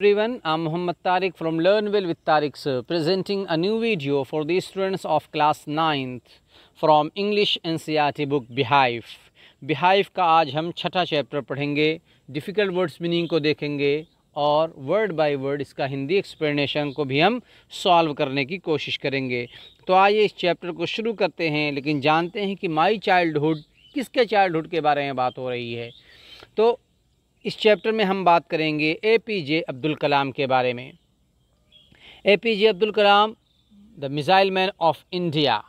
Everyone, I'm Muhammad Tariq from Learn Well with Tariq Sir, presenting a new video for the students of class 9th from English NCERT book Behave. Behave का आज हम छठा chapter पढ़ेंगे, difficult words meaning को देखेंगे और word by word इसका Hindi explanation को भी हम सॉल्व करने की कोशिश करेंगे। तो आइए इस चैप्टर को शुरू करते हैं, लेकिन जानते हैं कि माई चाइल्डहुड किसके चाइल्डहुड के बारे में बात हो रही है। तो इस चैप्टर में हम बात करेंगे APJ अब्दुल कलाम के बारे में। APJ Abdul Kalam the missile man of India,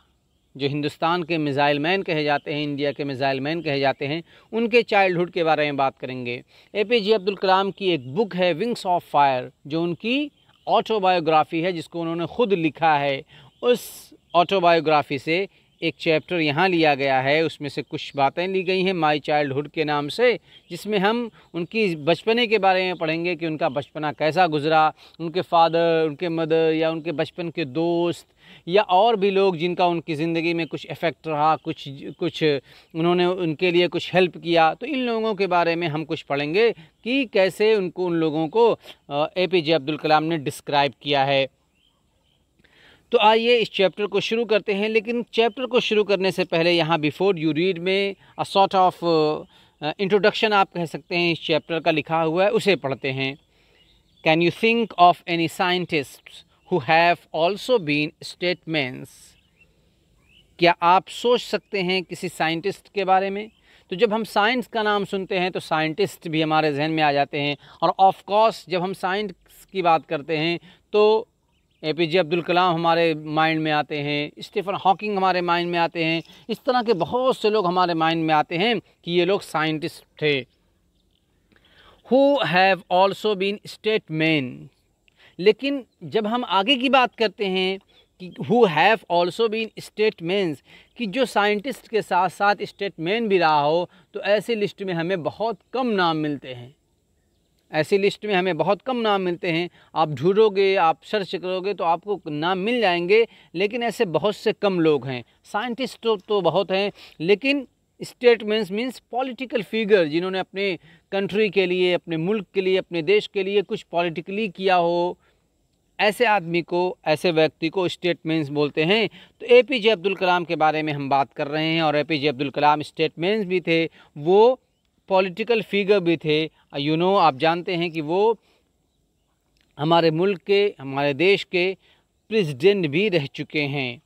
जो हिंदुस्तान के मिसाइल मैन कहे जाते हैं, इंडिया के मिसाइल मैन कहे जाते हैं, उनके चाइल्डहुड के बारे में बात करेंगे। APJ अब्दुल कलाम की एक बुक है विंग्स ऑफ फायर, जो उनकी ऑटोबायोग्राफ़ी है, जिसको उन्होंने ख़ुद लिखा है। उस ऑटोबायोग्राफ़ी से एक चैप्टर यहाँ लिया गया है, उसमें से कुछ बातें ली गई हैं माई चाइल्डहुड के नाम से, जिसमें हम उनकी बचपने के बारे में पढ़ेंगे कि उनका बचपना कैसा गुजरा, उनके फादर, उनके मदर या उनके बचपन के दोस्त या और भी लोग जिनका उनकी ज़िंदगी में कुछ इफ़ेक्ट रहा, कुछ उन्होंने उनके लिए कुछ हेल्प किया। तो इन लोगों के बारे में हम कुछ पढ़ेंगे कि कैसे उन लोगों को APJ अब्दुल कलाम ने डिस्क्राइब किया है। तो आइए इस चैप्टर को शुरू करते हैं, लेकिन चैप्टर को शुरू करने से पहले यहाँ बिफोर यू रीड में अ सॉर्ट ऑफ इंट्रोडक्शन आप कह सकते हैं इस चैप्टर का लिखा हुआ है, उसे पढ़ते हैं। Can you think of any scientist who have also been statements? क्या आप सोच सकते हैं किसी साइंटिस्ट के बारे में? तो जब हम साइंस का नाम सुनते हैं तो साइंटिस्ट भी हमारे जहन में आ जाते हैं, और ऑफ कोर्स जब हम साइंस की बात करते हैं तो APJ अब्दुल कलाम हमारे माइंड में आते हैं, स्टीफन हॉकिंग हमारे माइंड में आते हैं, इस तरह के बहुत से लोग हमारे माइंड में आते हैं कि ये लोग साइंटिस्ट थे। Who have also been statesman, लेकिन जब हम आगे की बात करते हैं कि who have also been statesmen, कि जो साइंटिस्ट के साथ साथ स्टेटमैन भी रहा हो, तो ऐसी लिस्ट में हमें बहुत कम नाम मिलते हैं। ऐसी लिस्ट में हमें बहुत कम नाम मिलते हैं। आप ढूंढोगे, आप सर्च करोगे तो आपको नाम मिल जाएंगे, लेकिन ऐसे बहुत से कम लोग हैं। साइंटिस्ट तो बहुत हैं, लेकिन स्टेटमेंट्स मीन्स पॉलिटिकल फिगर, जिन्होंने अपने कंट्री के लिए, अपने मुल्क के लिए, अपने देश के लिए कुछ पॉलिटिकली किया हो, ऐसे आदमी को, ऐसे व्यक्ति को स्टेटमेंट्स बोलते हैं। तो APJ अब्दुल कलाम के बारे में हम बात कर रहे हैं, और APJ अब्दुल कलाम स्टेटमेंट्स भी थे, वो पॉलिटिकल फिगर भी थे। आप जानते हैं कि वो हमारे मुल्क के, हमारे देश के प्रेसिडेंट भी रह चुके हैं।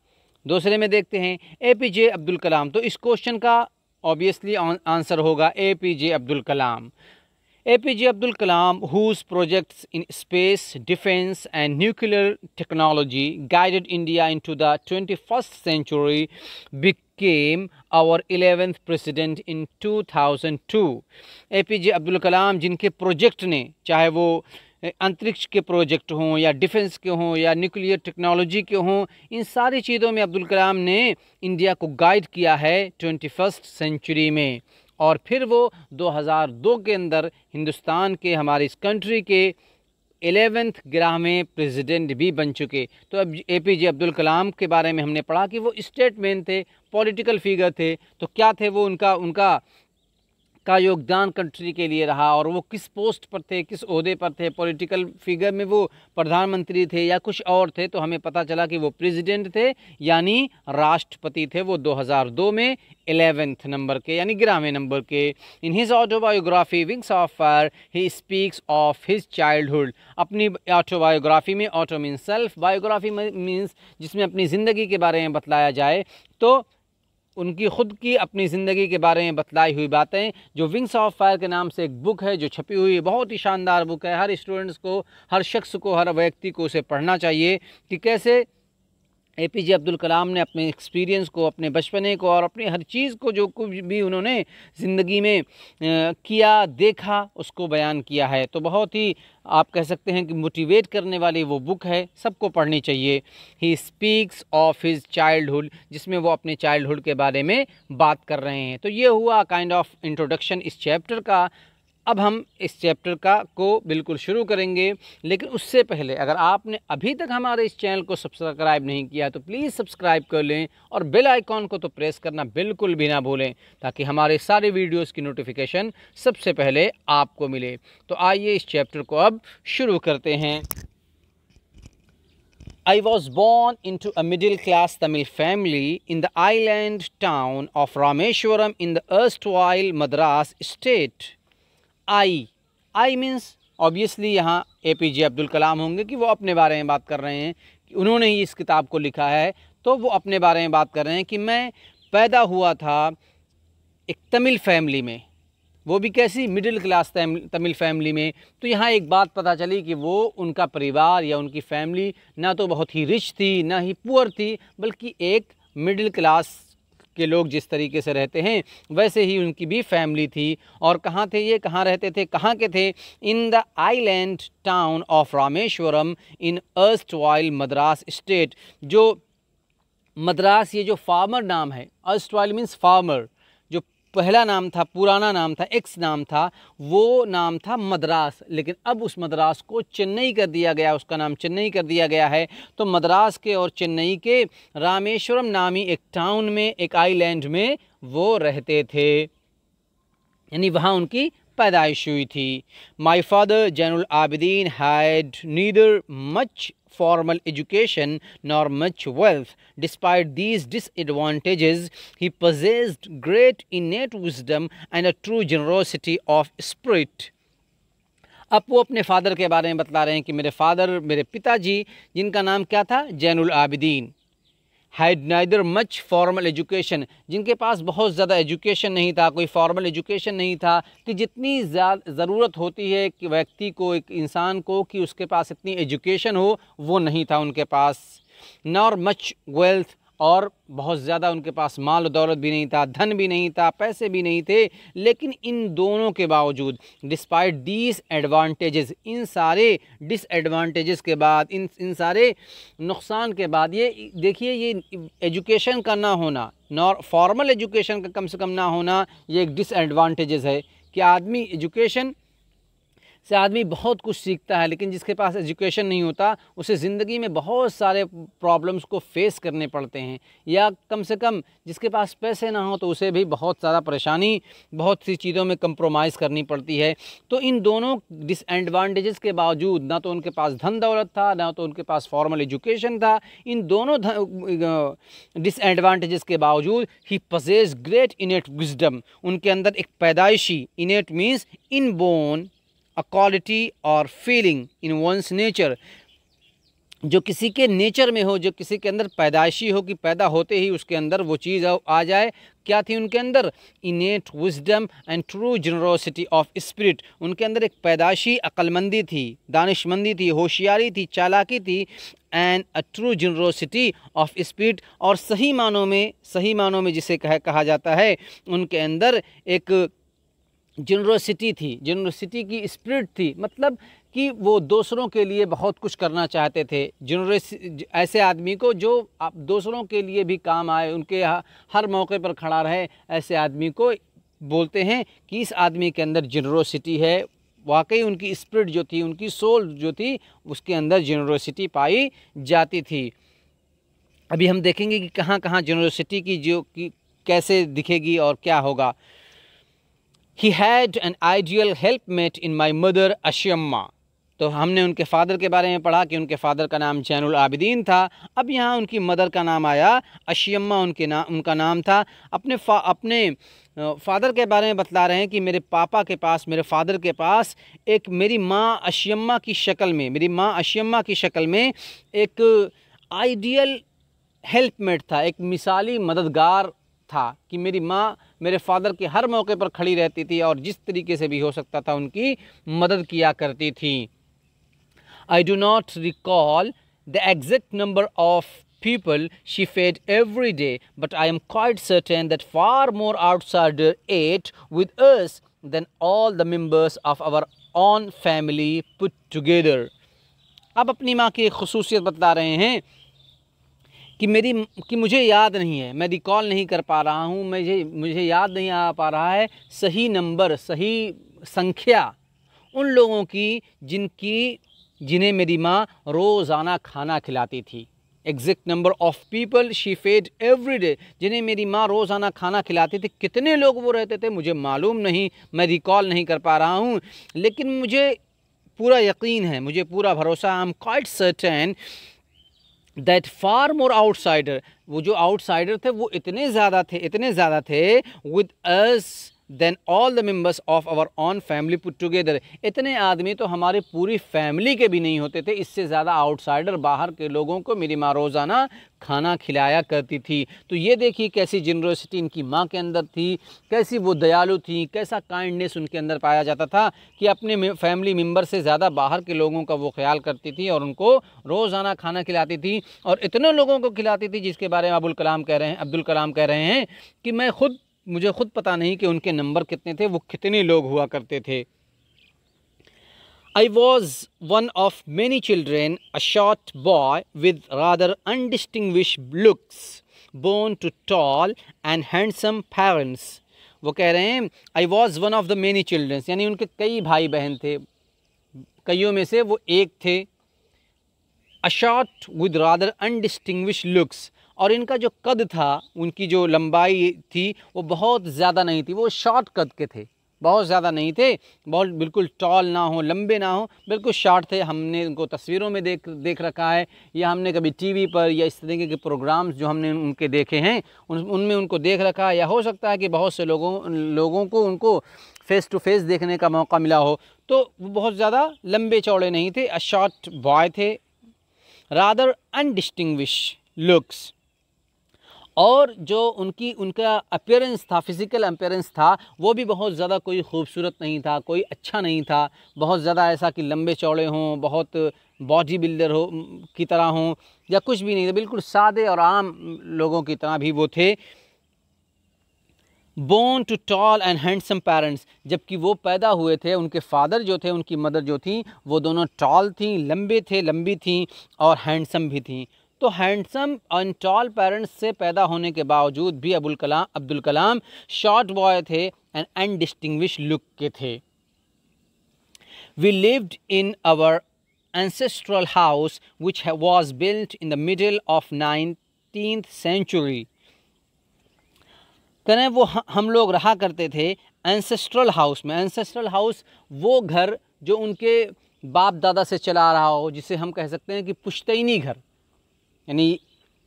दूसरे में देखते हैं APJ अब्दुल कलाम, तो इस क्वेश्चन का ऑब्वियसली आंसर होगा APJ Abdul Kalam. APJ Abdul Kalam, whose projects in space, defense and nuclear technology guided India into the 21st century, became our 11th president in 2002. APJ Abdul Kalam, जिनके प्रोजेक्ट ने, चाहे वो अंतरिक्ष के प्रोजेक्ट हों या डिफेंस के हों या न्यूक्लियर टेक्नोलॉजी के हों, इन सारी चीज़ों में अब्दुल कलाम ने इंडिया को गाइड किया है 21st सेंचुरी में। और फिर वो 2002 के अंदर हिंदुस्तान के, हमारी इस कंट्री के 11वें ग्रामीण प्रेसिडेंट भी बन चुके। तो अब APJ अब्दुल कलाम के बारे में हमने पढ़ा कि वो स्टेटमैन थे, पॉलिटिकल फिगर थे। तो क्या थे वो, उनका योगदान कंट्री के लिए रहा, और वो किस पोस्ट पर थे, किस ओहदे पर थे, पॉलिटिकल फिगर में वो प्रधानमंत्री थे या कुछ और थे। तो हमें पता चला कि वो प्रेसिडेंट थे, यानी राष्ट्रपति थे। वो 2002 में 11वें नंबर के, यानी 11वें नंबर के। In his autobiography wings of fire he speaks of his childhood. अपनी ऑटोबायोग्राफी में, auto means self, biography means जिसमें अपनी ज़िंदगी के बारे में बतलाया जाए, तो उनकी ख़ुद की अपनी ज़िंदगी के बारे में बतलाई हुई बातें, जो विंग्स ऑफ फायर के नाम से एक बुक है जो छपी हुई है, बहुत ही शानदार बुक है। हर स्टूडेंट्स को, हर शख्स को, हर व्यक्ति को उसे पढ़ना चाहिए कि कैसे APJ अब्दुल कलाम ने अपने एक्सपीरियंस को, अपने बचपने को और अपनी हर चीज़ को, जो कुछ भी उन्होंने ज़िंदगी में किया, देखा, उसको बयान किया है। तो बहुत ही आप कह सकते हैं कि मोटिवेट करने वाली वो बुक है, सबको पढ़नी चाहिए। He speaks of his childhood, जिसमें वो अपने चाइल्डहुड के बारे में बात कर रहे हैं। तो ये हुआ काइंड ऑफ इंट्रोडक्शन इस चैप्टर का। अब हम इस चैप्टर को बिल्कुल शुरू करेंगे, लेकिन उससे पहले अगर आपने अभी तक हमारे इस चैनल को सब्सक्राइब नहीं किया तो प्लीज़ सब्सक्राइब कर लें और बेल आइकॉन को तो प्रेस करना बिल्कुल भी ना भूलें, ताकि हमारे सारे वीडियोस की नोटिफिकेशन सबसे पहले आपको मिले। तो आइए इस चैप्टर को अब शुरू करते हैं। I was born into a middle-class Tamil family in the island town of Rameshwaram in the erstwhile Madras state. I means obviously यहाँ APJ अब्दुल कलाम होंगे कि वो अपने बारे में बात कर रहे हैं, कि उन्होंने ही इस किताब को लिखा है, तो वो अपने बारे में बात कर रहे हैं कि मैं पैदा हुआ था एक तमिल फैमिली में, वो भी कैसी, मिडिल क्लास तमिल फैमिली में। तो यहाँ एक बात पता चली कि वो उनका परिवार या उनकी फैमिली ना तो बहुत ही रिच थी ना ही पुअर थी, बल्कि एक मिडिल क्लास के लोग जिस तरीके से रहते हैं वैसे ही उनकी भी फैमिली थी। और कहाँ थे ये, कहाँ रहते थे, कहाँ के थे? In the island town of Rameswaram in erstwhile Madras state. जो मद्रास, ये जो फार्मर नाम है, अर्स्टवाइल मीन्स फार्मर, जो पहला नाम था, पुराना नाम था, एक्स नाम था, वो नाम था मद्रास, लेकिन अब उस मद्रास को चेन्नई कर दिया गया, उसका नाम चेन्नई कर दिया गया है। तो मद्रास के और चेन्नई के रामेश्वरम नामी एक टाउन में, एक आइलैंड में वो रहते थे, यानी वहाँ उनकी पैदाइश हुई थी। My father Zainul Abidin had neither much formal education nor much wealth. Despite these disadvantages, he possessed great innate wisdom and a true generosity of spirit. अब वो अपने फादर के बारे में बतला रहे हैं कि मेरे पिताजी, जिनका नाम क्या था, Zainul Abidin, had neither much formal education, जिनके पास बहुत ज़्यादा एजुकेशन नहीं था, कोई फॉर्मल एजुकेशन नहीं था कि जितनी ज़रूरत होती है कि व्यक्ति को, एक इंसान को, कि उसके पास इतनी एजुकेशन हो, वो नहीं था उनके पास। नॉर मच वेल्थ, और बहुत ज़्यादा उनके पास माल दौलत भी नहीं था, धन भी नहीं था, पैसे भी नहीं थे। लेकिन इन दोनों के बावजूद, डिस्पाइट दीज एडवांटेजेस, इन सारे डिसएडवांटेजेस के बाद, इन सारे नुकसान के बाद, ये देखिए, ये एजुकेशन का ना होना, नॉर फॉर्मल एजुकेशन का कम से कम ना होना, ये एक डिसएडवांटेजेस है कि आदमी एजुकेशन से आदमी बहुत कुछ सीखता है, लेकिन जिसके पास एजुकेशन नहीं होता उसे ज़िंदगी में बहुत सारे प्रॉब्लम्स को फेस करने पड़ते हैं, या कम से कम जिसके पास पैसे ना हो तो उसे भी बहुत ज़्यादा परेशानी, बहुत सी चीज़ों में कंप्रोमाइज़ करनी पड़ती है। तो इन दोनों डिसएडवांटेजेस के बावजूद, ना तो उनके पास धन दौलत था, ना तो उनके पास फॉर्मल एजुकेशन था, इन दोनों डिसएडवांटेजेस के बावजूद ही पजेस ग्रेट इनेट विजडम, उनके अंदर एक पैदाइशी, innate means inborn, a quality और फीलिंग इन वंस नेचर, जो किसी के नेचर में हो, जो किसी के अंदर पैदाइशी हो, कि पैदा होते ही उसके अंदर वो चीज़ आ जाए। क्या थी उनके अंदर? इनेट wisdom and true generosity of spirit, उनके अंदर एक पैदाइशी अक्लमंदी थी, दानिशमंदी थी, होशियारी थी, चालाकी थी, and a true generosity of spirit, और सही मानों में जिसे कहा जाता है, उनके अंदर एक जनरोसिटी थी, जनरोसिटी की स्पिरिट थी, मतलब कि वो दूसरों के लिए बहुत कुछ करना चाहते थे। ऐसे आदमी को जो आप दूसरों के लिए भी काम आए, उनके हर मौके पर खड़ा रहे, ऐसे आदमी को बोलते हैं कि इस आदमी के अंदर जनरोसिटी है। वाकई उनकी स्पिरिट जो थी, उनकी सोल जो थी, उसके अंदर जनरोसिटी पाई जाती थी। अभी हम देखेंगे कि कहाँ कहाँ जनरोसिटी की कैसे दिखेगी और क्या होगा। He had an ideal helpmate in my mother अशियम्मा। तो हमने उनके फादर के बारे में पढ़ा कि उनके फादर का नाम जैनुल आबिदीन था। अब यहाँ उनकी मदर का नाम आया अशियम्मा, उनका नाम था। अपने फादर के बारे में बतला रहे हैं कि मेरे फादर के पास एक मेरी माँ अशियम्मा की शक्ल में एक आइडियल हेल्पमेट था, एक मिसाली मददगार था, कि मेरी माँ मेरे फादर के हर मौके पर खड़ी रहती थी और जिस तरीके से भी हो सकता था उनकी मदद किया करती थी। I do not recall the exact number of people she fed every day, but I am quite certain that far more outsiders ate with us than all the members of our own family put together. अब अपनी माँ की एक खुसूसियत बतला रहे हैं कि मुझे याद नहीं है, मैं रिकॉल नहीं कर पा रहा हूँ, मुझे याद नहीं आ पा रहा है सही नंबर, सही संख्या उन लोगों की जिन्हें मेरी माँ रोज़ाना खाना खिलाती थी। Exact number of people she fed every day, जिन्हें मेरी माँ रोज़ाना खाना खिलाती थी। कितने लोग वो रहते थे मुझे मालूम नहीं, मैं रिकॉल नहीं कर पा रहा हूँ, लेकिन मुझे पूरा यकीन है, मुझे पूरा भरोसा, I am quite certain that far more outsider, वो जो आउटसाइडर थे वो इतने ज़्यादा थे with us then all the members of our own family put together. इतने आदमी तो हमारी पूरी फैमिली के भी नहीं होते थे, इससे ज़्यादा आउटसाइडर बाहर के लोगों को मेरी माँ रोज़ाना खाना खिलाया करती थी। तो ये देखिए कैसी जनरोसिटी इनकी माँ के अंदर थी, कैसी वो दयालु थी, कैसा काइंडनेस उनके अंदर पाया जाता था कि अपने फैमिली मेम्बर से ज़्यादा बाहर के लोगों का वो ख्याल करती थी और उनको रोज़ाना खाना खिलाती थी। और इतने लोगों को खिलाती थी जिसके बारे में अब्दुल कलाम कह रहे हैं कि मुझे खुद पता नहीं कि उनके नंबर कितने थे, वो कितने लोग हुआ करते थे। I was one of many children, a short boy with rather undistinguished looks, born to tall and handsome parents. वो कह रहे हैं I was one of the many children, यानी उनके कई भाई बहन थे, कईयों में से वो एक थे। A short with rather undistinguished looks, और इनका जो कद था, उनकी जो लंबाई थी वो बहुत ज़्यादा नहीं थी, वो शॉर्ट कद के थे, बहुत ज़्यादा नहीं थे, बहुत बिल्कुल टॉल ना हो, लंबे ना हो, बिल्कुल शॉर्ट थे। हमने उनको तस्वीरों में देख रखा है, या हमने कभी टीवी पर या इस तरीके के प्रोग्राम्स जो हमने उनके देखे हैं उनमें उनको देख रखा है, या हो सकता है कि बहुत से लोगों को उनको फेस टू फेस देखने का मौका मिला हो। तो वो बहुत ज़्यादा लंबे चौड़े नहीं थे, अ शॉर्ट बॉय थे, रादर अनडिस्टिंग्विश लुक्स। और जो उनका अपीयरेंस था, फिज़िकल अपीयरेंस था, वो भी बहुत ज़्यादा कोई खूबसूरत नहीं था, कोई अच्छा नहीं था, बहुत ज़्यादा ऐसा कि लंबे चौड़े हों, बहुत बॉडी बिल्डर हो की तरह हों, या कुछ भी नहीं था, बिल्कुल सादे और आम लोगों की तरह भी वो थे। Born to tall and handsome parents, जबकि वो पैदा हुए थे, उनके फादर जो थे, उनकी मदर जो थी, वो दोनों टॉल थी, लंबी थी और हैंडसम भी थी। तो हैंडसम और टॉल पेरेंट्स से पैदा होने के बावजूद भी अब्दुल कलाम शॉर्ट बॉय थे एंड अनडिस्टिंग्विश लुक के थे। We lived in our ancestral house which was built in the middle of 19th century. करें वो हम लोग रहा करते थे एंसेस्ट्रल हाउस में। एंसेस्ट्रल हाउस वो घर जो उनके बाप दादा से चला रहा हो, जिसे हम कह सकते हैं कि पुश्तैनी घर, यानी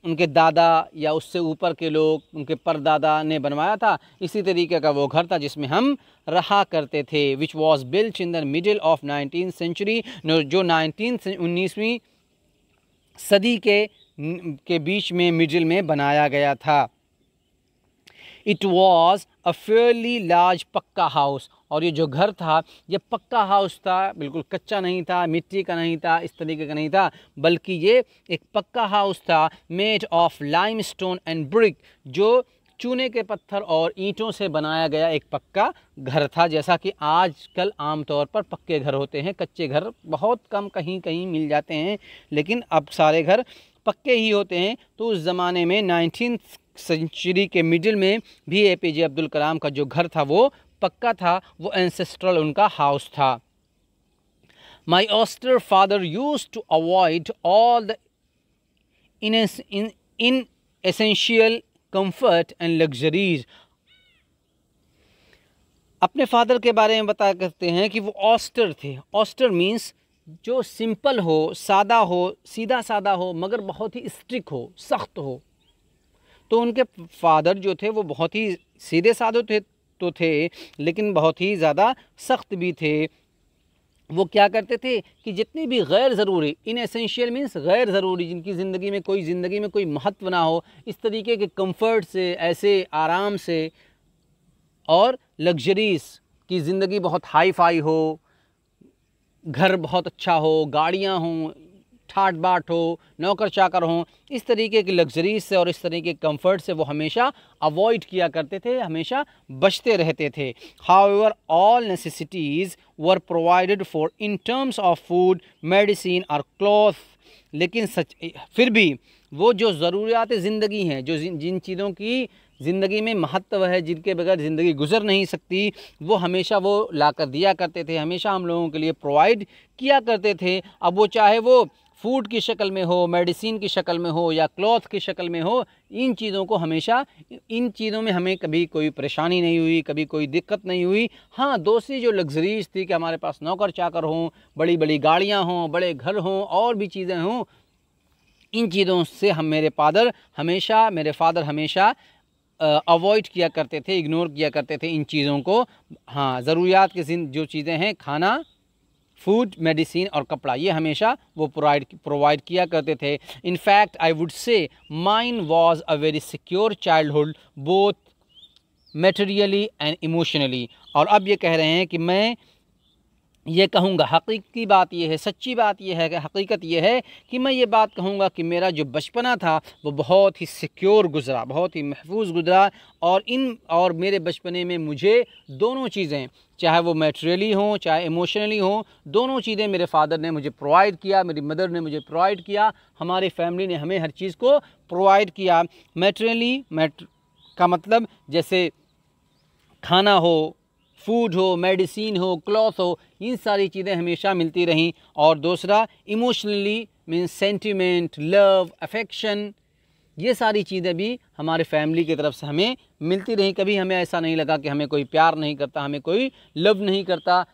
उनके दादा या उससे ऊपर के लोग, उनके परदादा ने बनवाया था, इसी तरीके का वो घर था जिसमें हम रहा करते थे। Which was built in the middle of 19th century, जो 19वीं सदी के बीच में मिडिल में बनाया गया था। It was a fairly large पक्का हाउस, और ये जो घर था ये पक्का हाउस था, बिल्कुल कच्चा नहीं था, मिट्टी का नहीं था, इस तरीके का नहीं था, बल्कि ये एक पक्का हाउस था, made of limestone and brick, जो चूने के पत्थर और ईंटों से बनाया गया एक पक्का घर था। जैसा कि आजकल आमतौर पर पक्के घर होते हैं, कच्चे घर बहुत कम कहीं कहीं मिल जाते हैं, लेकिन अब सारे घर पक्के ही होते हैं। तो उस ज़माने में 19th सेंचुरी के मिडिल में भी एपीजे अब्दुल कलाम का जो घर था वो पक्का था, वो एंसेस्ट्रल उनका हाउस था। My austere father used to avoid all the inessential comfort and luxuries. अपने फादर के बारे में बता करते हैं कि वो ऑस्टर थे। ऑस्टर मीन्स जो सिंपल हो, सादा हो, सीधा सादा हो, मगर बहुत ही स्ट्रिक्ट हो, सख्त हो। तो उनके फादर जो थे वो बहुत ही सीधे साधे थे, लेकिन बहुत ही ज़्यादा सख्त भी थे। वो क्या करते थे कि जितनी भी गैर ज़रूरी, इन एसेंशियल मीन्स गैर ज़रूरी, जिनकी ज़िंदगी में कोई महत्व ना हो, इस तरीके के कंफर्ट से, ऐसे आराम से, और लग्जरीज की ज़िंदगी बहुत हाई फाई हो, घर बहुत अच्छा हो, गाड़ियाँ हों, ठाट बाट हो, नौकर चाकर हों, इस तरीके की लग्जरीज से और इस तरीके के कंफर्ट से वो हमेशा अवॉइड किया करते थे, हमेशा बचते रहते थे। However all necessities were provided for in terms of food, medicine और क्लॉथ, लेकिन फिर भी वो जो ज़रूरियात ज़िंदगी हैं, जो जिन चीज़ों की ज़िंदगी में महत्व है, जिनके बगैर ज़िंदगी गुजर नहीं सकती, वो हमेशा वो लाकर दिया करते थे, हमेशा हम लोगों के लिए प्रोवाइड किया करते थे। अब वो चाहे वो फूड की शक्ल में हो, मेडिसिन की शक्ल में हो या क्लॉथ की शक्ल में हो, इन चीज़ों को हमेशा, इन चीज़ों में हमें कभी कोई परेशानी नहीं हुई, कभी कोई दिक्कत नहीं हुई। हाँ, दूसरी जो लग्जरीज थी कि हमारे पास नौकर चाकर हों, बड़ी बड़ी गाड़ियाँ हों, बड़े घर हों और भी चीज़ें हों, इन चीज़ों से मेरे फादर हमेशा अवॉइड किया करते थे, इग्नोर किया करते थे इन चीज़ों को। हाँ, ज़रूरियात की जो चीज़ें हैं, खाना, फूड, मेडिसिन और कपड़ा, ये हमेशा वो प्रोवाइड किया करते थे। In fact I would say mine was a very secure childhood both materially and emotionally. और अब ये कह रहे हैं कि मैं ये कहूँगा, हकीकी बात ये है, सच्ची बात ये है, कि हकीकत ये है कि मैं ये बात कहूँगा कि मेरा जो बचपना था वो बहुत ही सिक्योर गुज़रा, बहुत ही महफूज गुज़रा। और मेरे बचपने में मुझे दोनों चीज़ें, चाहे वो मैटेरियली हों चाहे इमोशनली हों, दोनों चीज़ें मेरे फादर ने मुझे प्रोवाइड किया, मेरी मदर ने मुझे प्रोवाइड किया, हमारी फैमिली ने हमें हर चीज़ को प्रोवाइड किया। मैटेरियली का मतलब जैसे खाना हो, फूड हो, मेडिसिन हो, क्लॉथ हो, इन सारी चीज़ें हमेशा मिलती रहीं। और दूसरा emotionally means sentiment, love, affection, ये सारी चीज़ें भी हमारे फैमिली की तरफ से हमें मिलती रहीं। कभी हमें ऐसा नहीं लगा कि हमें कोई प्यार नहीं करता, हमें कोई लव नहीं करता,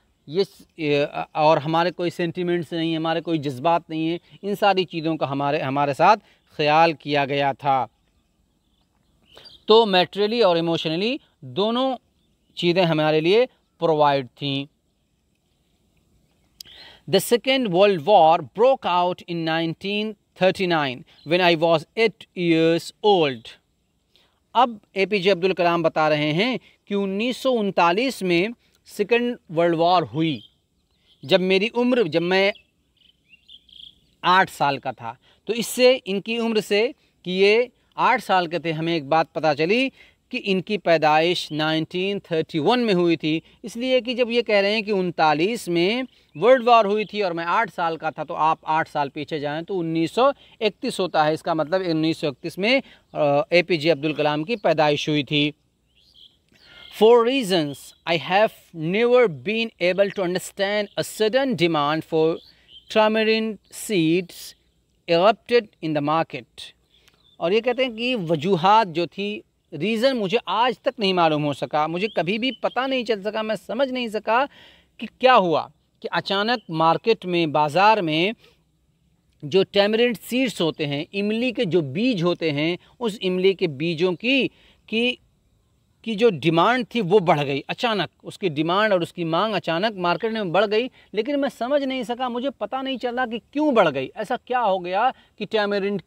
और हमारे कोई सेंटिमेंट्स नहीं, हमारे कोई जज्बात नहीं है। इन सारी चीज़ों का हमारे साथ ख्याल किया गया था। तो मैटेरियली और इमोशनली दोनों चीज़ें हमारे लिए प्रोवाइड थीं। The Second World War broke out in 1939 when I was 8 years old. अब एपीजे अब्दुल कलाम बता रहे हैं कि 1939 में सेकेंड वर्ल्ड वॉर हुई, जब मैं 8 साल का था। तो इससे इनकी उम्र से कि ये 8 साल के थे, हमें एक बात पता चली कि इनकी पैदाइश 1931 में हुई थी। इसलिए कि जब ये कह रहे हैं कि 39 में वर्ल्ड वॉर हुई थी और मैं 8 साल का था, तो आप 8 साल पीछे जाएं तो 1931 होता है। इसका मतलब 1931 में एपीजे अब्दुल कलाम की पैदाइश हुई थी। For reasons I have never been able to understand, a sudden demand for tamarind seeds erupted in the market. और ये कहते हैं कि वजूहात जो थी, रीज़न मुझे आज तक नहीं मालूम हो सका, मुझे कभी भी पता नहीं चल सका, मैं समझ नहीं सका कि क्या हुआ कि अचानक मार्केट में, बाज़ार में जो टैमरिंड सीड्स होते हैं, इमली के जो बीज होते हैं, उस इमली के बीजों की जो डिमांड थी वो बढ़ गई। अचानक उसकी डिमांड और उसकी मांग अचानक मार्केट में बढ़ गई, लेकिन मैं समझ नहीं सका, मुझे पता नहीं चला कि क्यों बढ़ गई। ऐसा क्या हो गया कि टैमरिंड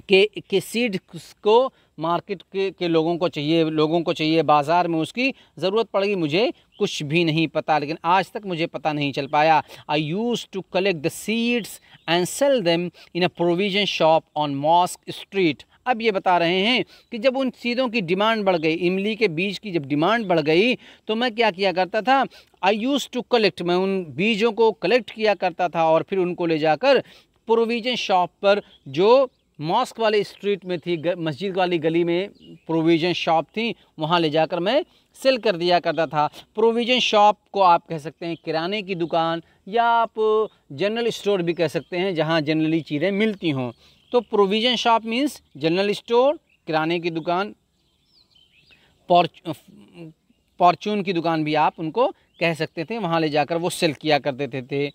के सीड को मार्केट के लोगों को चाहिए, बाज़ार में उसकी ज़रूरत पड़ गई। मुझे कुछ भी नहीं पता, लेकिन आज तक मुझे पता नहीं चल पाया। I use to collect the seeds and sell them in a provision shop on mosque street. अब ये बता रहे हैं कि जब उन चीज़ों की डिमांड बढ़ गई, इमली के बीज की जब डिमांड बढ़ गई, तो मैं क्या किया करता था, आई यूज़ टू कलेक्ट, मैं उन बीजों को कलेक्ट किया करता था और फिर उनको ले जाकर प्रोविजन शॉप पर, जो मॉस्क वाले स्ट्रीट में थी, मस्जिद वाली गली में प्रोविज़न शॉप थी, वहाँ ले जाकर मैं सेल कर दिया करता था। प्रोविज़न शॉप को आप कह सकते हैं किराने की दुकान, या आप जनरल स्टोर भी कह सकते हैं, जहाँ जनरली चीज़ें मिलती हों। तो provision shop means general store, किराने की दुकान, फॉर्चून की दुकान भी आप उनको कह सकते थे, वहाँ ले जाकर वो सेल किया करते थे।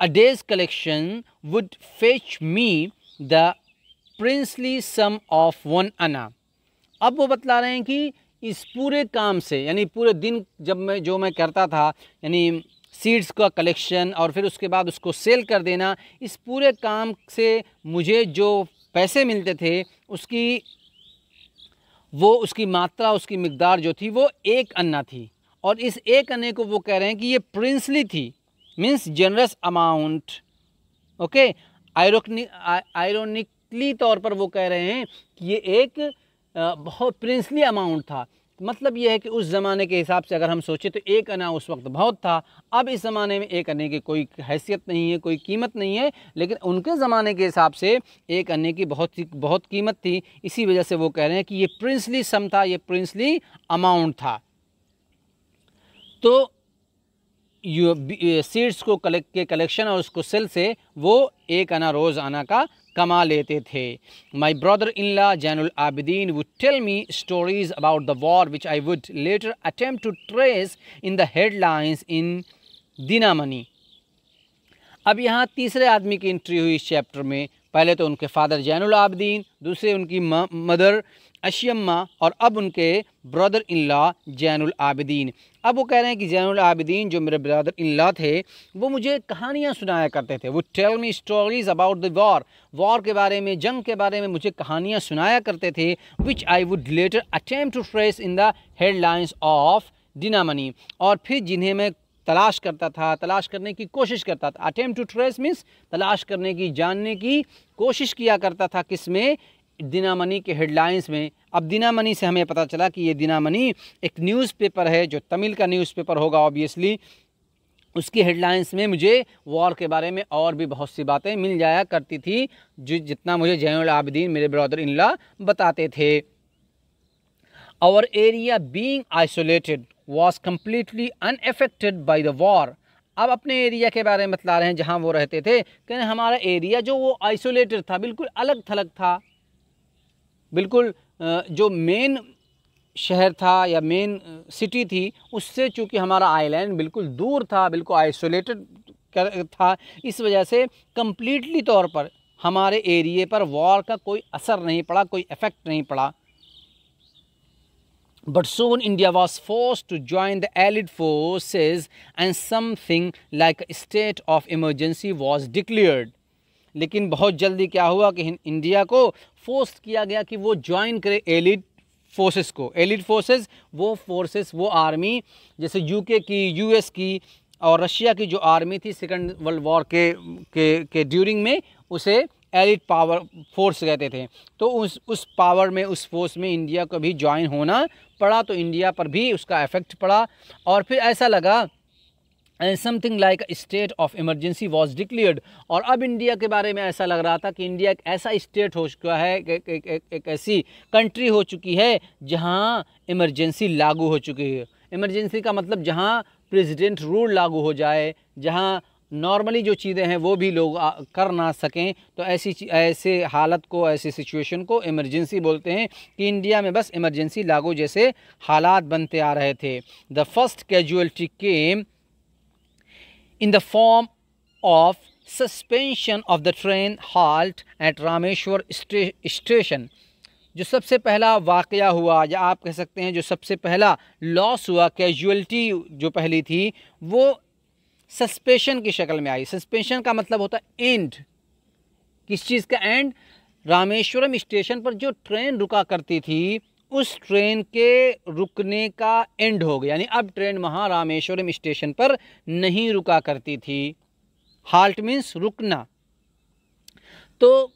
A day's collection would fetch me the princely sum of 1 anna. अब वो बतला रहे हैं कि इस पूरे काम से, यानी पूरे दिन जो मैं करता था, यानी सीड्स का कलेक्शन और फिर उसके बाद उसको सेल कर देना, इस पूरे काम से मुझे जो पैसे मिलते थे उसकी मात्रा, उसकी मिकदार जो थी वो 1 अन्ना थी। और इस 1 अन्ने को वो कह रहे हैं कि ये प्रिंसली थी, means generous amount. Okay, ironically तौर पर वो कह रहे हैं कि ये एक बहुत प्रिंसली अमाउंट था। मतलब ये है कि उस ज़माने के हिसाब से अगर हम सोचें तो एक आना उस वक्त बहुत था। अब इस ज़माने में एक आने की कोई हैसियत नहीं है, कोई कीमत नहीं है, लेकिन उनके ज़माने के हिसाब से एक आने की बहुत कीमत थी। इसी वजह से वो कह रहे हैं कि ये प्रिंसली सम था, ये प्रिंसली अमाउंट था। तो सीड्स को कलेक्शन और उसको सेल से वो एक आना रोज़ आना का कमा लेते थे। My brother in law Zainul Abideen would tell me stories about the war which I would later attempt to trace in the headlines in Dinamani. अब यहाँ तीसरे आदमी की एंट्री हुई इस चैप्टर में। पहले तो उनके फादर जैनुल आबिदीन, दूसरे उनकी मदर अशियम्मा, और अब उनके brother in law Zainul Abidin. अब वो कह रहे हैं कि जैनुल आबिदीन जो मेरे ब्रदर इन लॉ थे वो मुझे कहानियाँ सुनाया करते थे। वो tell me stories about the war के बारे में, जंग के बारे में मुझे कहानियाँ सुनाया करते थे। Which I would later attempt to trace in the headlines of Dinamani, और फिर जिन्हें मैं तलाश करता था, तलाश करने की कोशिश करता था। अटेम्प्ट टू ट्रेस मीन्स तलाश करने की, जानने की कोशिश किया करता था। किस में? दिनामनी के हेडलाइंस में। अब दिनामनी से हमें पता चला कि ये दिनामनी एक न्यूज़पेपर है, जो तमिल का न्यूज़पेपर होगा ऑब्वियसली। उसकी हेडलाइंस में मुझे वॉर के बारे में और भी बहुत सी बातें मिल जाया करती थी, जो जितना मुझे जैनुल आबिदीन मेरे ब्रदर इन लॉ बताते थे। Our area being isolated was completely unaffected by the war। अब अपने एरिया के बारे में बता रहे हैं जहाँ वो रहते थे। कहते हमारा एरिया जो वो आइसोलेटेड था, बिल्कुल अलग थलग था, बिल्कुल जो मेन शहर था या मेन सिटी थी उससे चूँकि हमारा आइलैंड बिल्कुल दूर था, बिल्कुल आइसोलेटेड था। इस वजह से कम्प्लीटली तौर पर हमारे एरिए पर वॉर का कोई असर नहीं पड़ा, कोई इफ़ेक्ट नहीं पड़ा। But soon India was forced to join the Allied forces and something like a state of emergency was declared। लेकिन बहुत जल्दी क्या हुआ कि इंडिया को फोर्स किया गया कि वो ज्वाइन करे एलिड फोर्सेस को। एलिड फोर्सेस वो फोर्सेस, वो आर्मी जैसे यूके की, यूएस की और रशिया की जो आर्मी थी सेकेंड वर्ल्ड वॉर के ड्यूरिंग में, उसे एलिट पावर फोर्स कहते थे। तो उस पावर में, उस फोर्स में इंडिया को भी ज्वाइन होना पड़ा, तो इंडिया पर भी उसका इफेक्ट पड़ा। और फिर ऐसा लगा something like state of emergency was declared. और अब इंडिया के बारे में ऐसा लग रहा था कि इंडिया एक ऐसा स्टेट हो चुका है, एक ऐसी कंट्री हो चुकी है जहां इमरजेंसी लागू हो चुकी है। इमरजेंसी का मतलब जहां प्रेसिडेंट रूल लागू हो जाए, जहां नॉर्मली जो चीज़ें हैं वो भी लोग कर ना सकें, तो ऐसे हालत को, ऐसी सिचुएशन को इमरजेंसी बोलते हैं कि इंडिया में बस इमरजेंसी लागू जैसे हालात बनते आ रहे थे। The first casualty came in the form of suspension of the train halt at Rameshwar station. जो सबसे पहला वाक़या हुआ, या आप कह सकते हैं जो सबसे पहला लॉस हुआ, कैजुअलिटी जो पहली थी, वो सस्पेंशन की शक्ल में आई। सस्पेंशन का मतलब होता है एंड। किस चीज़ का एंड? रामेश्वरम स्टेशन पर जो ट्रेन रुका करती थी, उस ट्रेन के रुकने का एंड हो गया। यानी अब ट्रेन वहाँ रामेश्वरम स्टेशन पर नहीं रुका करती थी। हाल्ट मीन्स रुकना। तो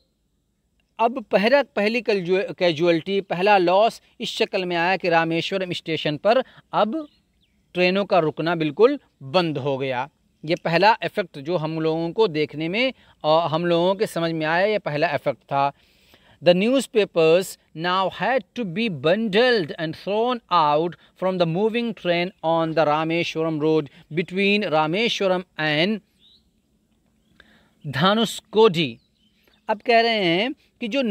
अब पहली कैजुअलिटी, पहला लॉस इस शक्ल में आया कि रामेश्वरम स्टेशन पर अब ट्रेनों का रुकना बिल्कुल बंद हो गया। ये पहला इफ़ेक्ट जो हम लोगों को देखने में और हम लोगों के समझ में आया, ये पहला इफ़ेक्ट था। The newspapers now had to be bundled and thrown out from the moving train on the Rameswaram road between Rameswaram and Dhanushkodi. अब कह रहे हैं कि जो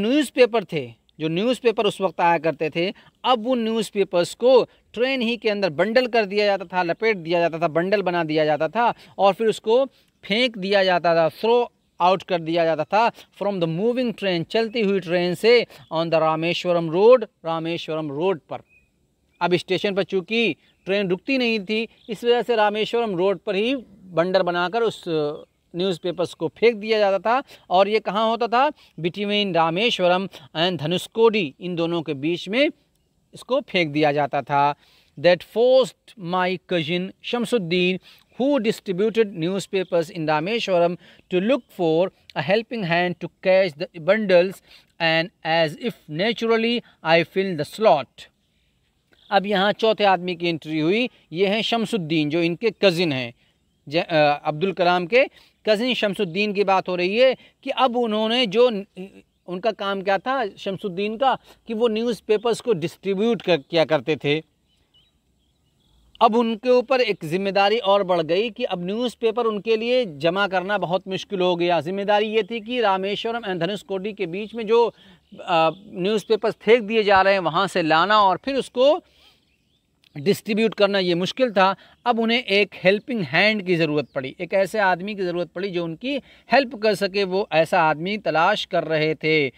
न्यूज़पेपर उस वक्त आया करते थे, अब उन न्यूज़पेपर्स को ट्रेन ही के अंदर बंडल कर दिया जाता था, लपेट दिया जाता था, बंडल बना दिया जाता था और फिर उसको फेंक दिया जाता था, थ्रो आउट कर दिया जाता था फ्रॉम द मूविंग ट्रेन, चलती हुई ट्रेन से, ऑन द रामेश्वरम रोड पर। अब स्टेशन पर चूँकि ट्रेन रुकती नहीं थी, इस वजह से रामेश्वरम रोड पर ही बंडल बनाकर उस न्यूज़पेपर्स को फेंक दिया जाता था। और ये कहाँ होता था? बिटवीन रामेश्वरम एंड धनुषकोडी, इन दोनों के बीच में इसको फेंक दिया जाता था। That forced my cousin Shamsuddin who distributed newspapers in Rameshwaram to look for a helping hand to catch the bundles, and as if naturally I filled the slot। अब यहाँ चौथे आदमी की एंट्री हुई, ये हैं शमसुद्दीन जो इनके कज़िन हैं, अब्दुल कलाम के कज़िन शमसुद्दीन की बात हो रही है कि अब उन्होंने जो उनका काम क्या था शमसुद्दीन का कि वो न्यूज़पेपर्स को डिस्ट्रीब्यूट किया करते थे। अब उनके ऊपर एक ज़िम्मेदारी और बढ़ गई कि अब न्यूज़पेपर उनके लिए जमा करना बहुत मुश्किल हो गया। ज़िम्मेदारी ये थी कि रामेश्वरम एंड धनुषकोडी के बीच में जो न्यूज़पेपर्स फेंक दिए जा रहे हैं वहाँ से लाना और फिर उसको डिस्ट्रीब्यूट करना ये मुश्किल था। अब उन्हें एक हेल्पिंग हैंड की ज़रूरत पड़ी, एक ऐसे आदमी की ज़रूरत पड़ी जो उनकी हेल्प कर सके। वो ऐसा आदमी तलाश कर रहे थे।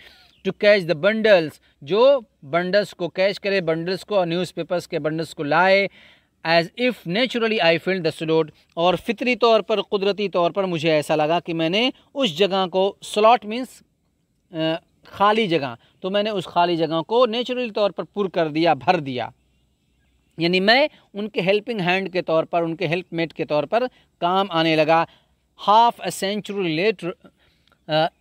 टू कैच द बंडल्स, जो बंडल्स को कैच करे, बंडल्स को, न्यूज़पेपर्स के बंडल्स को लाए। As if naturally I field the slot, और फितरी तौर पर, कुदरती तौर पर मुझे ऐसा लगा कि मैंने उस जगह को, स्लॉट मीन्स खाली जगह, तो मैंने उस खाली जगह को नेचुरली तौर पर पुर कर दिया, भर दिया। यानी मैं उनके हेल्पिंग हैंड के तौर पर, उनके हेल्पमेट के तौर पर काम आने लगा। Half a century later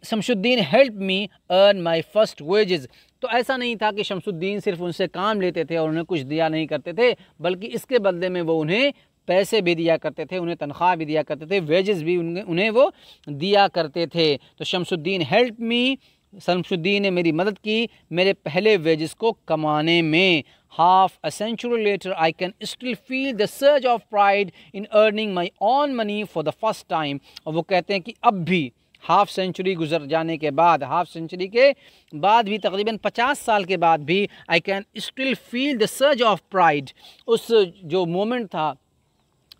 Shamsuddin help me earn my first wages. तो ऐसा नहीं था कि शमसुद्दीन सिर्फ उनसे काम लेते थे और उन्हें कुछ दिया नहीं करते थे, बल्कि इसके बदले में वो उन्हें पैसे भी दिया करते थे, उन्हें तनख्वाह भी दिया करते थे, वेजेस भी उन्हें वो दिया करते थे। तो शमसुद्दीन हेल्प मी, शमसुद्दीन ने मेरी मदद की मेरे पहले वेजेस को कमाने में। Half a century later I can still feel the surge of pride in earning my own money for the first time. और वो कहते हैं कि अब भी हाफ सेंचुरी गुजर जाने के बाद, हाफ सेंचुरी के बाद भी, तकरीबन 50 साल के बाद भी, आई can still feel the surge of pride. उस जो मोमेंट था,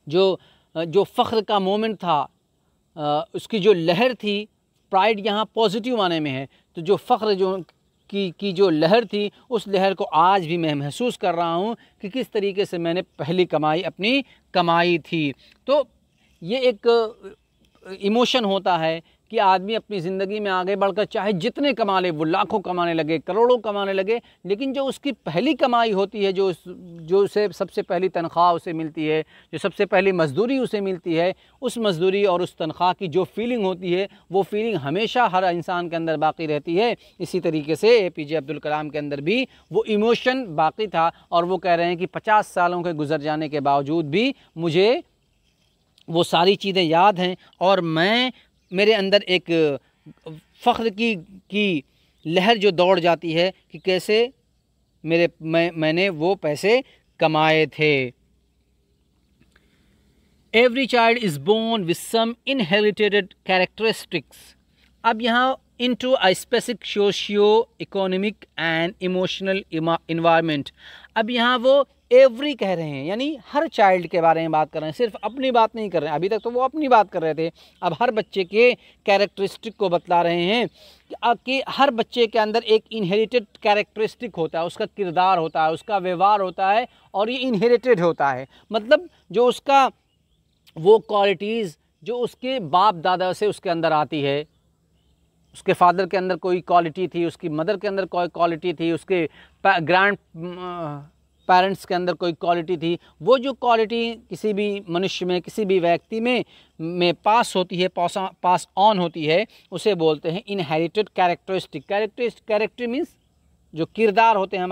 जो फ़ख्र का मोमेंट था, उसकी जो लहर थी, प्राइड यहाँ पॉजिटिव माने में है, तो जो फ़ख्र जो की जो लहर थी, उस लहर को आज भी मैं महसूस कर रहा हूँ कि किस तरीके से मैंने पहली कमाई अपनी कमाई थी। तो ये एक इमोशन होता है कि आदमी अपनी ज़िंदगी में आगे बढ़कर चाहे जितने कमा ले, वो लाखों कमाने लगे, करोड़ों कमाने लगे, लेकिन जो उसकी पहली कमाई होती है, जो उसे सबसे पहली तनख्वाह उसे मिलती है, जो सबसे पहली मज़दूरी उसे मिलती है, उस मज़दूरी और उस तनख्वाह की जो फीलिंग होती है, वो फीलिंग हमेशा हर इंसान के अंदर बाकी रहती है। इसी तरीके से APJ अब्दुल कलाम के अंदर भी वो इमोशन बाकी था, और वो कह रहे हैं कि 50 सालों के गुजर जाने के बावजूद भी मुझे वो सारी चीज़ें याद हैं, और मेरे अंदर एक फ़ख्र की लहर जो दौड़ जाती है कि कैसे मैंने वो पैसे कमाए थे। Every child is born with some inherited characteristics. अब यहाँ into a specific socio-economic and emotional environment। अब यहाँ वो एवरी कह रहे हैं, यानी हर चाइल्ड के बारे में बात कर रहे हैं, सिर्फ अपनी बात नहीं कर रहे हैं। अभी तक तो वो अपनी बात कर रहे थे, अब हर बच्चे के कैरेक्टरिस्टिक को बतला रहे हैं कि हर बच्चे के अंदर एक इनहेरिटेड कैरेक्टरिस्टिक होता है, उसका किरदार होता है, उसका व्यवहार होता है, और ये इनहेरिटेड होता है। मतलब जो उसका वो क्वालिटीज़ जो उसके बाप दादा से उसके अंदर आती है, उसके फादर के अंदर कोई क्वालिटी थी, उसकी मदर के अंदर कोई क्वालिटी थी, उसके ग्रैंड पेरेंट्स के अंदर कोई क्वालिटी थी, वो जो क्वालिटी किसी भी मनुष्य में, किसी भी व्यक्ति में पास होती है, पास ऑन होती है, उसे बोलते हैं इनहेरिटेड कैरेक्टरिस्टिक। कैरेक्टर मीन्स जो किरदार होते हैं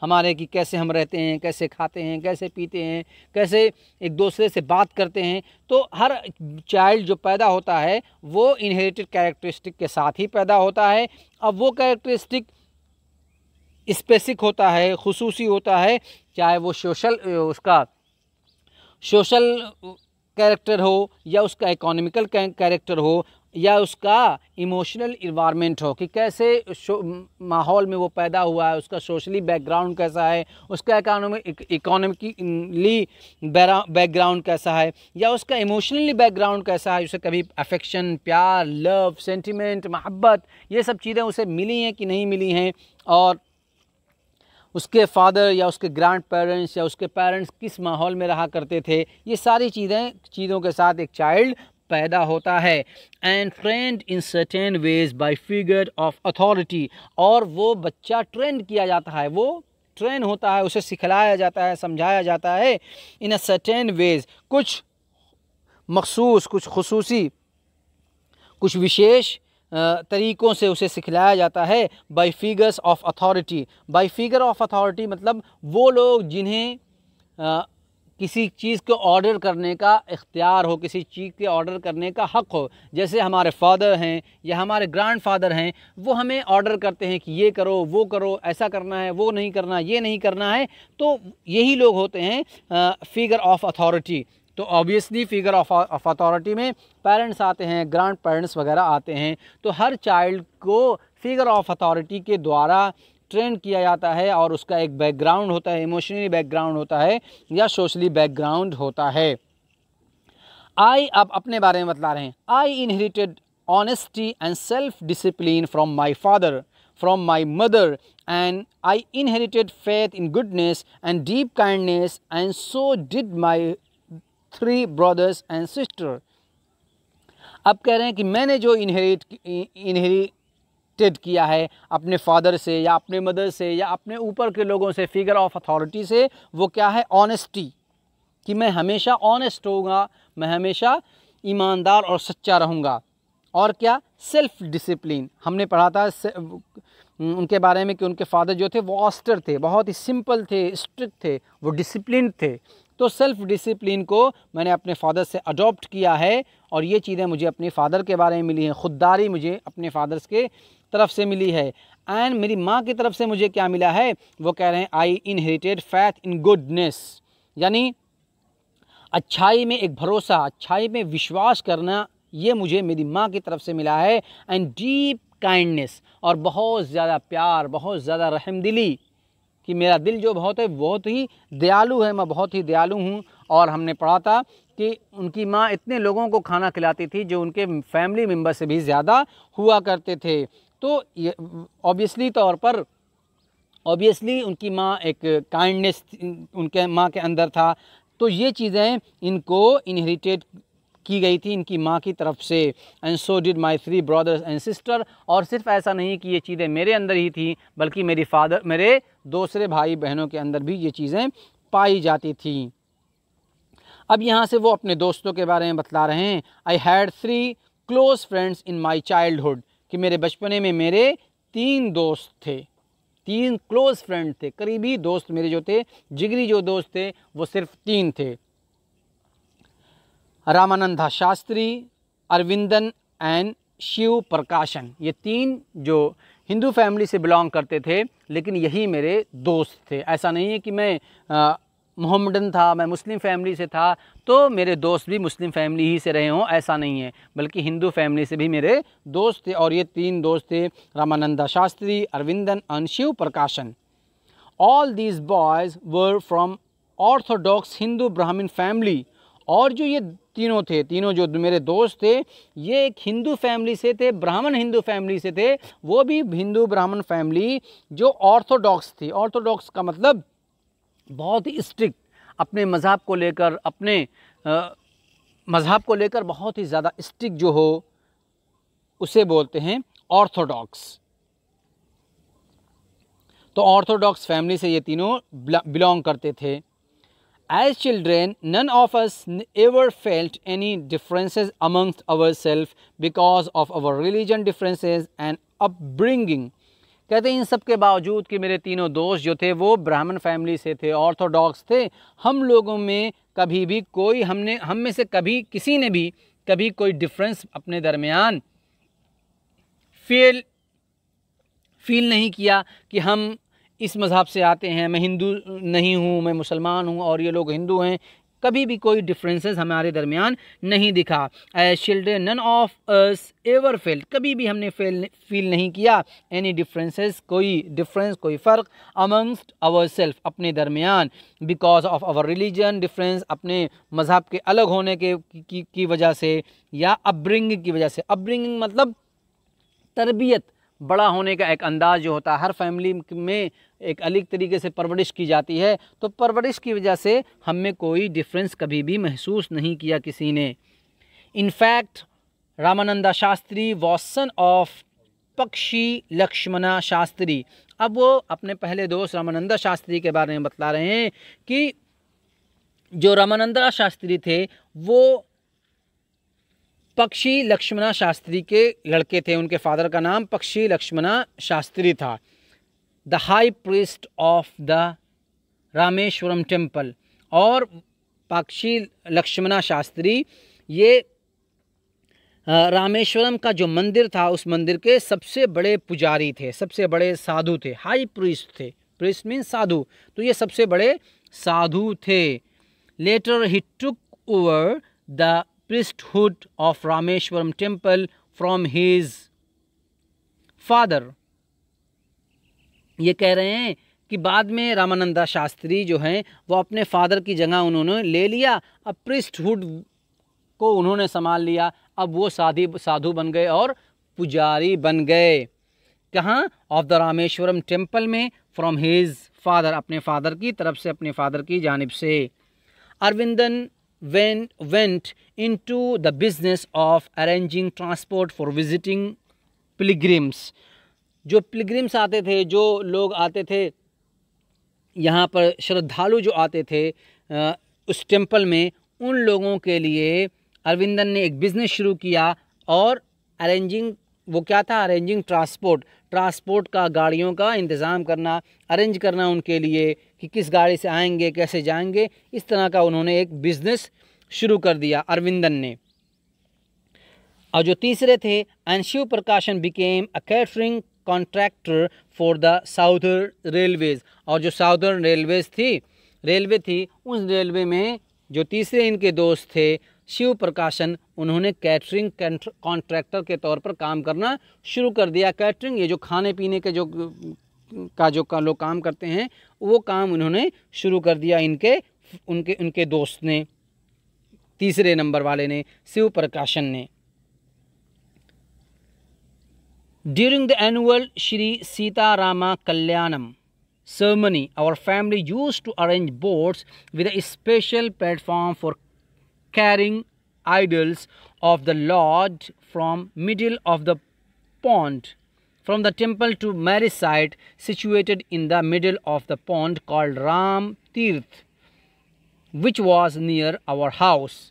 हमारे कि कैसे हम रहते हैं, कैसे खाते हैं, कैसे पीते हैं, कैसे एक दूसरे से बात करते हैं। तो हर चाइल्ड जो पैदा होता है वो इनहेरिटेड कैरेक्टरिस्टिक के साथ ही पैदा होता है। अब वो कैरेक्टरिस्टिक स्पेसिफिक होता है, खुसूसी होता है, चाहे वो उसका सोशल कैरेक्टर हो, या उसका इकोनॉमिकल कैरेक्टर हो, या उसका इमोशनल इन्वायरमेंट हो, कि कैसे माहौल में वो पैदा हुआ है, उसका सोशली बैकग्राउंड कैसा है, उसका इकोनॉमिकली बैकग्राउंड कैसा है, या उसका इमोशनली बैकग्राउंड कैसा है, उसे कभी अफेक्शन, प्यार, लव, सेंटिमेंट, मोहब्बत, ये सब चीज़ें उसे मिली हैं कि नहीं मिली हैं, और उसके फादर या उसके ग्रैंड पेरेंट्स या उसके पेरेंट्स किस माहौल में रहा करते थे। ये सारी चीज़ों के साथ एक चाइल्ड पैदा होता है। And trend in certain veg bye figure of authority, और वो बच्चा ट्रेंड किया जाता है, वो ट्रेन होता है, उसे सिखलाया जाता है, समझाया जाता है इन अ सर्टेन वेज, कुछ मखसूस, कुछ खुसूसी, कुछ विशेष तरीक़ों से उसे सिखलाया जाता है by figures of authority. By figure of authority मतलब वो लोग जिन्हें किसी चीज़ को ऑर्डर करने का इख्तियार हो, किसी चीज़ के ऑर्डर करने का हक़ हो। जैसे हमारे फादर हैं या हमारे ग्रैंडफादर हैं, वो हमें ऑर्डर करते हैं कि ये करो, वो करो, ऐसा करना है, वो नहीं करना, ये नहीं करना है। तो यही लोग होते हैं फिगर ऑफ अथॉरिटी। तो ऑब्वियसली फिगर ऑफ अथॉरिटी में पेरेंट्स आते हैं, ग्रैंड पेरेंट्स वगैरह आते हैं। तो हर चाइल्ड को फिगर ऑफ अथॉरिटी के द्वारा ट्रेन किया जाता है और उसका एक बैकग्राउंड होता है, इमोशनली बैकग्राउंड होता है या सोशली बैकग्राउंड होता है। आई अब अपने बारे में बतला रहे हैं। आई inherited honesty and self discipline from my father, from my mother, and I inherited faith in goodness and deep kindness, and so did my 3 brothers and sister. अब कह रहे हैं कि मैंने जो इनहेरिटेड किया है अपने फादर से या अपने मदर से या अपने ऊपर के लोगों से, फिगर ऑफ अथॉरिटी से, वो क्या है? ऑनेस्टी, कि मैं हमेशा ऑनेस्ट होऊंगा, मैं हमेशा ईमानदार और सच्चा रहूँगा। और क्या? Self discipline. हमने पढ़ा था उनके बारे में कि उनके फादर जो थे वो ऑस्टर थे, बहुत ही सिंपल थे, स्ट्रिक्ट थे, वो डिसिप्लिन थे। तो सेल्फ डिसिप्लिन को मैंने अपने फादर से अडॉप्ट किया है और ये चीज़ें मुझे अपने फादर के बारे में मिली हैं। खुददारी मुझे अपने फादर्स के तरफ से मिली है। एंड मेरी माँ की तरफ से मुझे क्या मिला है? वो कह रहे हैं आई इनहेरिटेड फैथ इन गुडनेस, यानी अच्छाई में एक भरोसा, अच्छाई में विश्वास करना, ये मुझे मेरी माँ की तरफ से मिला है। एंड डीप काइंडनेस, और बहुत ज़्यादा प्यार, बहुत ज़्यादा रहमदिली, कि मेरा दिल जो बहुत ही दयालु है, मैं बहुत ही दयालु हूँ। और हमने पढ़ा था कि उनकी माँ इतने लोगों को खाना खिलाती थी जो उनके फैमिली मेम्बर से भी ज़्यादा हुआ करते थे। तो ये ऑब्वियसली उनकी माँ एक काइंडनेस उनके माँ के अंदर था। तो ये चीज़ें इनको इनहेरिटेड की गई थी इनकी माँ की तरफ से। And so did my 3 brothers and sister. और सिर्फ ऐसा नहीं कि ये चीज़ें मेरे अंदर ही थी, बल्कि मेरे दूसरे भाई बहनों के अंदर भी ये चीज़ें पाई जाती थी। अब यहाँ से वो अपने दोस्तों के बारे में बतला रहे हैं। I had 3 close friends in my childhood, कि मेरे बचपने में मेरे 3 दोस्त थे, 3 क्लोज फ्रेंड थे, करीबी दोस्त मेरे जो थे, जिगरी जो दोस्त थे, वो सिर्फ 3 थे। रामानंदा शास्त्री, अरविंदन एंड शिव प्रकाशन। ये 3 जो हिंदू फैमिली से बिलोंग करते थे, लेकिन यही मेरे दोस्त थे। ऐसा नहीं है कि मैं मोहम्मडन था, मैं मुस्लिम फैमिली से था तो मेरे दोस्त भी मुस्लिम फैमिली ही से रहे हों, ऐसा नहीं है, बल्कि हिंदू फैमिली से भी मेरे दोस्त थे। और ये 3 दोस्त थे, रामानंदा शास्त्री, अरविंदन एंड शिव प्रकाशन। All these boys were from Orthodox Hindu ब्राह्मण फैमिली। और जो ये तीनों थे, तीनों जो मेरे दोस्त थे, ये एक हिंदू फैमिली से थे, ब्राह्मण हिंदू फैमिली से थे, वो भी हिंदू ब्राह्मण फैमिली जो ऑर्थोडॉक्स थी। ऑर्थोडॉक्स का मतलब बहुत ही स्ट्रिक्ट, अपने मज़हब को लेकर, अपने मज़हब को लेकर बहुत ही ज़्यादा स्ट्रिक्ट जो हो, उसे बोलते हैं ऑर्थोडॉक्स। तो ऑर्थोडॉक्स फैमिली से ये तीनों बिलोंग करते थे। As children, none of us ever felt any differences amongst ourselves because of our religion differences and upbringing. कहते हैं इन सब के बावजूद कि मेरे तीनों दोस्त जो थे वो ब्राह्मण फैमिली से थे, ऑर्थोडॉक्स थे, हम लोगों में कभी भी कोई हम में से कभी किसी ने भी कभी कोई डिफरेंस अपने दरमियान फील नहीं किया कि हम इस मज़हब से आते हैं, मैं हिंदू नहीं हूँ, मैं मुसलमान हूँ और ये लोग हिंदू हैं। कभी भी कोई डिफरेंसेस हमारे दरमियान नहीं दिखा। As children none of us ever felt, कभी भी हमने फील नहीं किया एनी डिफरेंसेस, कोई डिफरेंस, कोई फ़र्क अमंगस्ट आवर सेल्फ, अपने दरमियान, because of our religion difference, अपने मज़हब के अलग होने की वजह से, या अपब्रिंगिंग की वजह से। अपब्रिंगिंग मतलब तरबियत, बड़ा होने का एक अंदाज़ जो होता है, हर फैमिली में एक अलग तरीके से परवरिश की जाती है, तो परवरिश की वजह से हम में कोई डिफरेंस कभी भी महसूस नहीं किया किसी ने। In fact Ramananda Shastri was son of पक्षी लक्ष्मणा शास्त्री। अब वो अपने पहले दोस्त रामानंदा शास्त्री के बारे में बतला रहे हैं कि जो रामानंदा शास्त्री थे वो पक्षी लक्ष्मणा शास्त्री के लड़के थे, उनके फादर का नाम पक्षी लक्ष्मणा शास्त्री था। The high priest of the Rameswaram temple, और पक्षी लक्ष्मणा शास्त्री ये रामेश्वरम का जो मंदिर था उस मंदिर के सबसे बड़े पुजारी थे, सबसे बड़े साधु थे। हाई प्रीस्ट थे, प्रीस्ट मीन साधु, तो ये सबसे बड़े साधु थे। लेटर ही took over the priesthood of Rameshwaram temple from his father। ये कह रहे हैं कि बाद में रामानंदा शास्त्री जो हैं वो अपने फादर की जगह उन्होंने ले लिया, अब प्रीस्टहुड को उन्होंने संभाल लिया, अब वो साधु बन गए और पुजारी बन गए। कहाँ? ऑफ द रामेश्वरम टेम्पल में, फ्रॉम हिज फादर, अपने फादर की तरफ से, अपने फादर की जानिब से। Aravindan went into the business of arranging transport for visiting pilgrims। जो पिलग्रिम्स आते थे, जो लोग आते थे यहाँ पर, श्रद्धालु जो आते थे उस टेम्पल में, उन लोगों के लिए अरविंदन ने एक बिज़नेस शुरू किया। और अरेंजिंग, वो क्या था? अरेंजिंग ट्रांसपोर्ट का, गाड़ियों का इंतज़ाम करना, अरेंज करना उनके लिए कि किस गाड़ी से आएंगे, कैसे जाएंगे, इस तरह का उन्होंने एक बिज़नेस शुरू कर दिया अरविंदन ने। और जो तीसरे थे, एंड शिव प्रकाशन became a catering contractor for the southern railways. और जो साउदर्न रेलवे थी, उस रेलवे में जो तीसरे इनके दोस्त थे शिव प्रकाशन, उन्होंने कैटरिंग कॉन्ट्रैक्टर के तौर पर काम करना शुरू कर दिया। कैटरिंग, ये जो खाने पीने के जो लोग काम करते हैं, वो काम उन्होंने शुरू कर दिया उनके दोस्त ने, तीसरे नंबर वाले ने, शिव प्रकाशन ने। During the annual Shri Sita Rama Kalyanam ceremony, our family used to arrange boats with a special platform for carrying idols of the Lord from middle of the pond, from the temple to marriage site situated in the middle of the pond called Ram Tirth, which was near our house।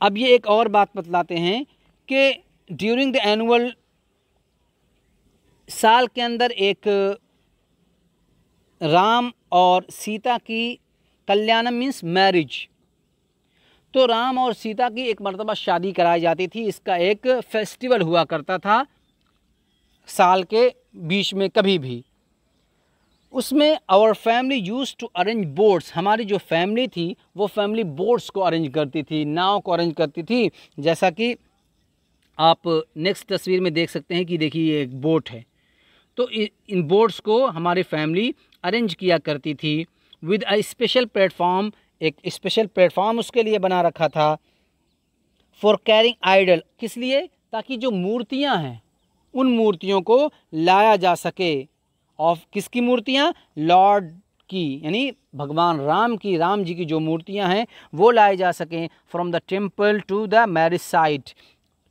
अब ये एक और बात बतलाते हैं कि during the annual, साल के अंदर एक राम और सीता की, कल्याणम मीन्स मैरिज, तो राम और सीता की एक मर्तबा शादी कराई जाती थी। इसका एक फेस्टिवल हुआ करता था साल के बीच में कभी भी। उसमें our family used to arrange boats, हमारी जो फैमिली थी वो फैमिली बोट्स को अरेंज करती थी, नाव को अरेंज करती थी। जैसा कि आप नेक्स्ट तस्वीर में देख सकते हैं कि देखिए ये एक बोट है, तो इन बोट्स को हमारी फैमिली अरेंज किया करती थी विद अ स्पेशल प्लेटफॉर्म, एक स्पेशल प्लेटफॉर्म उसके लिए बना रखा था। फॉर कैरिंग आइडल, किस लिए? ताकि जो मूर्तियां हैं उन मूर्तियों को लाया जा सके। ऑफ किसकी मूर्तियां? लॉर्ड की, यानी भगवान राम की, राम जी की जो मूर्तियां हैं वो लाए जा सकें। From the temple to the marriage site,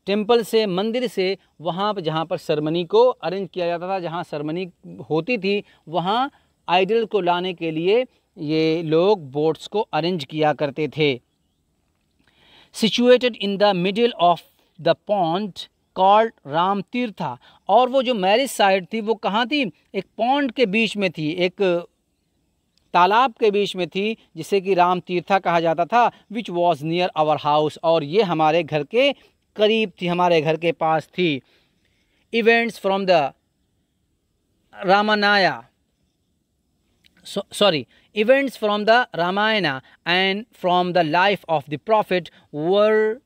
temple से, मंदिर से, वहाँ पर जहाँ पर सेरेमनी को अरेंज किया जाता था, जहाँ सेरेमनी होती थी, वहाँ आइडल को लाने के लिए ये लोग बोट्स को अरेंज किया करते थे। Situated in the middle of the pond called Ram तीर्था, और वो जो मैरिज साइट थी वो कहाँ थी? एक पॉन्ड के बीच में थी, एक तालाब के बीच में थी, जिसे कि राम तीर्था कहा जाता था। Which was near our house, और ये हमारे घर के करीब थी, हमारे घर के पास थी। Events from the Ramayana, events from the Ramayana and from the life of the prophet were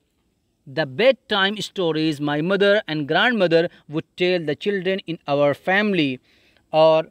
the bedtime stories my mother and grandmother would tell the children in our family। और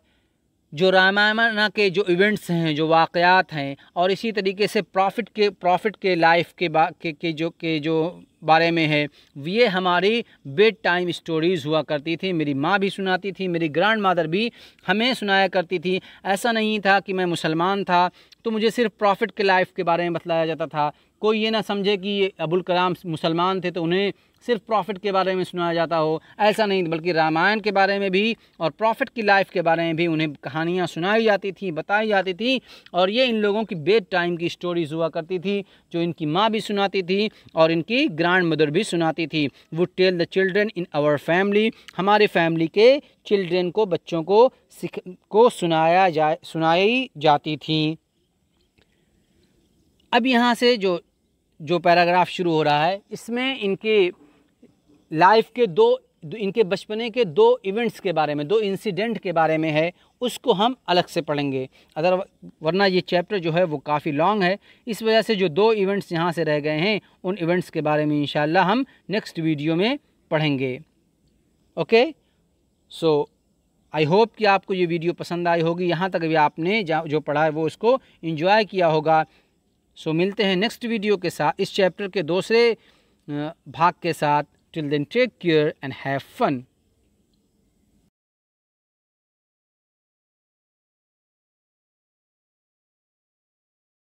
जो रामायण के जो इवेंट्स हैं, जो वाक़यात हैं, और इसी तरीके से प्रॉफिट के लाइफ के जो बारे में है, ये हमारी बेड टाइम स्टोरीज़ हुआ करती थी। मेरी माँ भी सुनाती थी, मेरी ग्रैंड मदर भी हमें सुनाया करती थी। ऐसा नहीं था कि मैं मुसलमान था तो मुझे सिर्फ प्रॉफिट के लाइफ के बारे में बतलाया जाता था। कोई ये ना समझे कि ये अबुल कलाम मुसलमान थे तो उन्हें सिर्फ प्रॉफिट के बारे में सुनाया जाता हो, ऐसा नहीं, बल्कि रामायण के बारे में भी और प्रॉफिट की लाइफ के बारे में भी उन्हें कहानियाँ सुनाई जाती थी, बताई जाती थी। और ये इन लोगों की बेड टाइम की स्टोरीज़ हुआ करती थी, जो इनकी माँ भी सुनाती थी और इनकी ग्रैंड ग्रैंड मदर भी सुनाती थी। Would tell the children in our family, हमारे फैमिली के चिल्ड्रन को, बच्चों को सुनाई जाती थी। अब यहाँ से जो पैराग्राफ शुरू हो रहा है, इसमें इनके लाइफ के इनके बचपने के 2 इवेंट्स के बारे में, 2 इंसिडेंट के बारे में है, उसको हम अलग से पढ़ेंगे। वरना ये चैप्टर जो है वो काफ़ी लॉन्ग है। इस वजह से जो 2 इवेंट्स यहाँ से रह गए हैं, उन इवेंट्स के बारे में इंशाल्लाह हम नेक्स्ट वीडियो में पढ़ेंगे। ओके, सो आई होप कि आपको ये वीडियो पसंद आई होगी। यहाँ तक भी आपने जो पढ़ा है वो उसको एंजॉय किया होगा। सो मिलते हैं नेक्स्ट वीडियो के साथ, इस चैप्टर के दूसरे भाग के साथ। Till then take care and have fun.